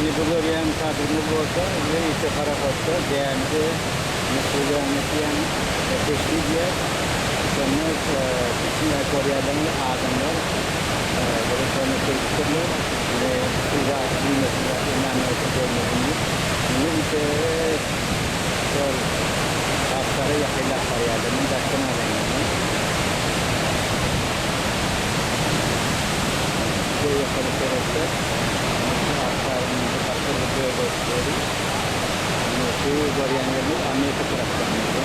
Bulgarian kadrimiz olsa ve ise Karakoç'ta değerli mesuliyeti yani teşvik yer. Sonra içinde Kore'den adamlar böyle sonra teşvikler ve suda mesela inanmaya görmediğimiz. Bunu ise sol asları yakıyla Kore'den dakikana verildi. Bu yakını serette aslarımızı kaptırdık ve gösteriyoruz. Şu Kore'nin Amerika taraflarında.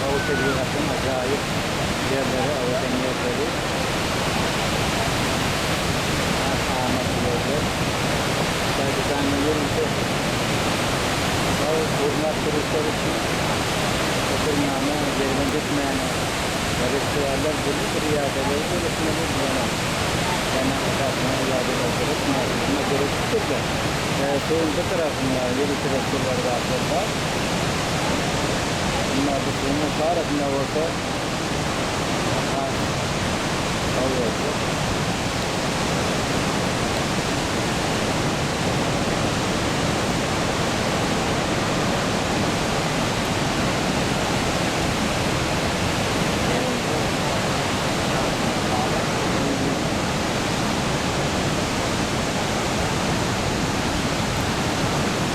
Hava tebligatının acayip yerleri, avutan yerleri, ahmet yerler. Sadece zannediyorum ki hurmat turistler için oturmağına, yerine gitmeyen restoranlar gibi bir iadeleri gelişmeli diyemem. Yani arkasına iadeler gerekmez. Gerektir de suyun bu tarafında yeri turistler var burada. Bunlar da suyun tarafında olsa alıyorsa.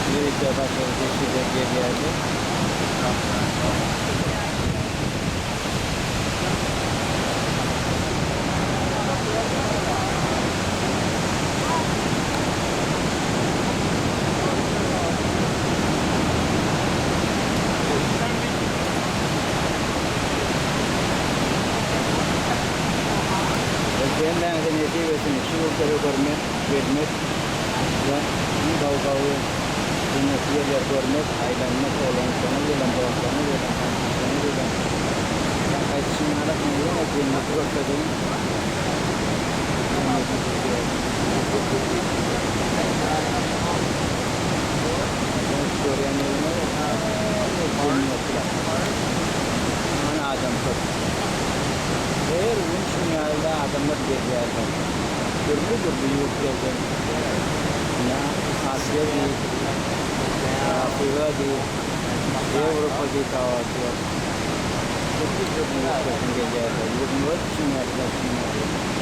Bir de başarılı bir yerde. Benden de netice versin. Şu yukarı görmek, vermek ve kavgalı dinletiler görmek, ailenmek, olan sonu, gelen doğasını, gelen kansını, gelen kaçışını aratmayla cenneti bakadığım Kore'nin yerine bana adam çok. Eğer bunun için yerde adamlar gezerler. Türlü yurtlardan ya Asya değil, Afrika değil, Avrupa değil kahvaltı. Türlü yurtlardan gezerler. Bunun için yaklaşımlar.